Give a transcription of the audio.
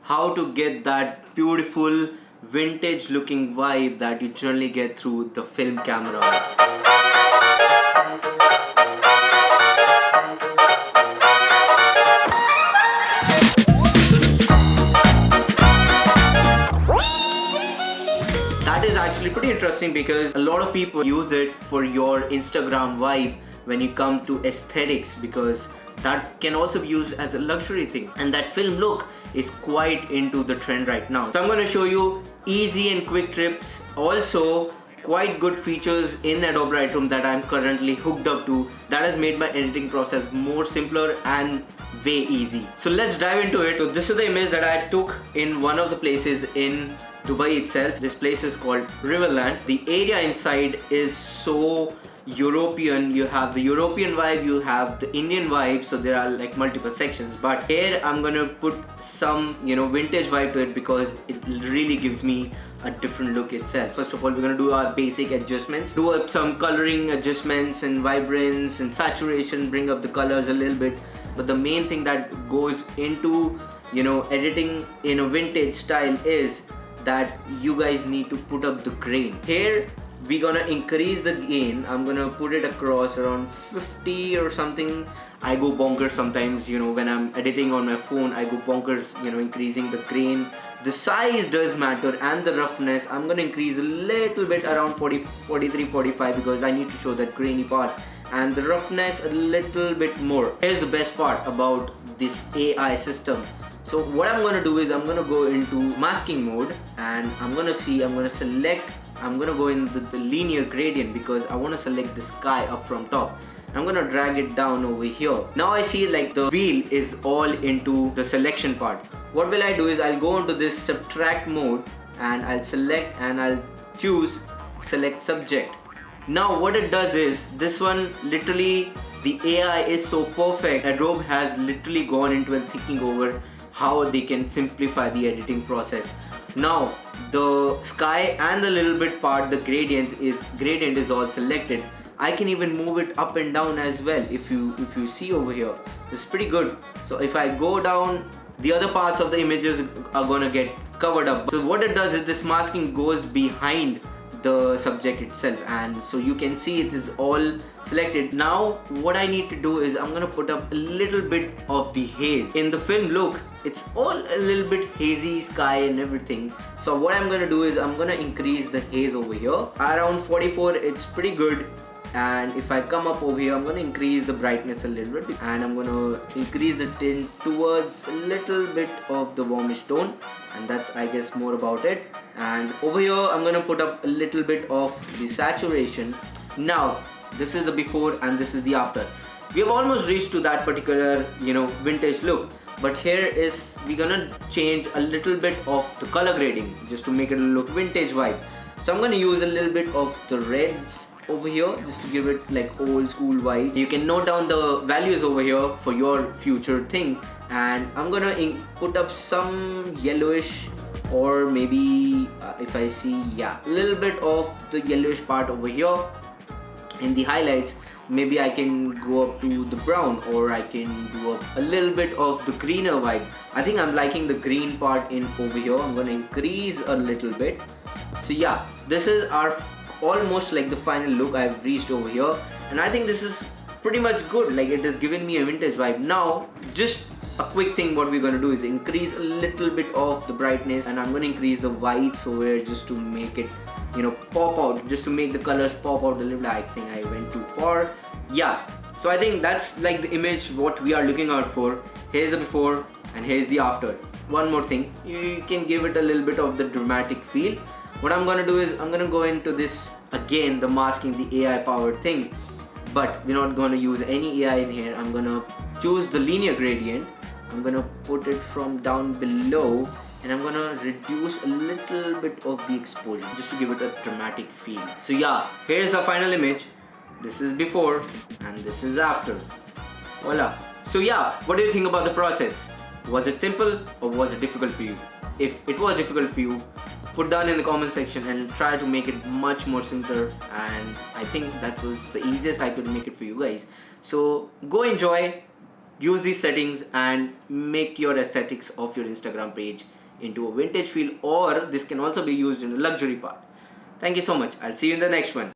how to get that beautiful vintage looking vibe that you generally get through the film cameras. That is actually pretty interesting because a lot of people use it for your Instagram vibe when you come to aesthetics, because that can also be used as a luxury thing, and that film look is quite into the trend right now. So I'm going to show you easy and quick tips, also quite good features in Adobe Lightroom that I'm currently hooked up to, that has made my editing process more simpler and way easy. So let's dive into it. So this is the image that I took in one of the places in Dubai itself. This place is called Riverland. The area inside is so European. You have the European vibe, you have the Indian vibe, so there are like multiple sections, but here I'm gonna put some vintage vibe to it because it really gives me a different look itself. First of all, we're gonna do our basic adjustments, do up some coloring adjustments and vibrance and saturation, bring up the colors a little bit. But the main thing that goes into editing in a vintage style is that you guys need to put up the grain. Here we're gonna increase the gain. I'm gonna put it across around 50 or something. I go bonkers sometimes, when I'm editing on my phone, I go bonkers, increasing the grain. The size does matter and the roughness. I'm gonna increase a little bit around 40, 43, 45 because I need to show that grainy part, and the roughness a little bit more. Here's the best part about this AI system. So what I'm gonna do is I'm gonna go into masking mode, and I'm gonna select, I'm gonna go in the linear gradient because I wanna select the sky up from top. I'm gonna drag it down over here. Now I see like the wheel is all into the selection part. What will I do is I'll go into this subtract mode and I'll select and I'll choose select subject. Now what it does is, this one literally, the AI is so perfect. Adobe has literally gone into and thinking over how they can simplify the editing process. Now the sky and the little bit part, the gradient is all selected. I can even move it up and down as well. If you see over here, it's pretty good. So if I go down, the other parts of the images are gonna get covered up. So what it does is this masking goes behind the subject itself, and so you can see it is all selected. Now what I need to do is I'm gonna put up a little bit of the haze. In the film look, it's all a little bit hazy, sky and everything. So what I'm gonna do is I'm gonna increase the haze over here around 44. It's pretty good. And if I come up over here, I'm gonna increase the brightness a little bit, and I'm gonna increase the tint towards a little bit of the warmish tone, and that's I guess more about it. And over here I'm gonna put up a little bit of the saturation. Now this is the before and this is the after. We have almost reached to that particular vintage look, but here is, we're gonna change a little bit of the color grading just to make it look vintage vibe. So I'm gonna use a little bit of the reds over here just to give it like old school vibe. You can note down the values over here for your future thing, and I'm gonna put up some yellowish, or maybe if I see a little bit of the yellowish part over here in the highlights. Maybe I can go up to the brown, or I can do up a little bit of the greener vibe. I think I'm liking the green part in over here. I'm gonna increase a little bit. So yeah, this is our almost like the final look I've reached over here, and I think this is pretty much good. Like, it has given me a vintage vibe. Now just a quick thing, what we're gonna do is increase a little bit of the brightness, and I'm gonna increase the whites over here just to make it pop out, just to make the colors pop out a little bit. I think I went too far. Yeah, so I think that's like the image what we are looking out for. Here's the before and here's the after. One more thing, you can give it a little bit of the dramatic feel. What I'm gonna do is I'm gonna go into this again, the masking, the AI powered thing, but we're not gonna use any AI in here. I'm gonna choose the linear gradient. I'm gonna put it from down below, and I'm gonna reduce a little bit of the exposure just to give it a dramatic feel. So yeah, here's the final image. This is before and this is after. Voila. So yeah, what do you think about the process? Was it simple or was it difficult for you? If it was difficult for you, put down in the comment section and try to make it much more simpler, and I think that was the easiest I could make it for you guys. So go enjoy, use these settings and make your aesthetics of your Instagram page into a vintage feel, or this can also be used in a luxury part. Thank you so much. I'll see you in the next one.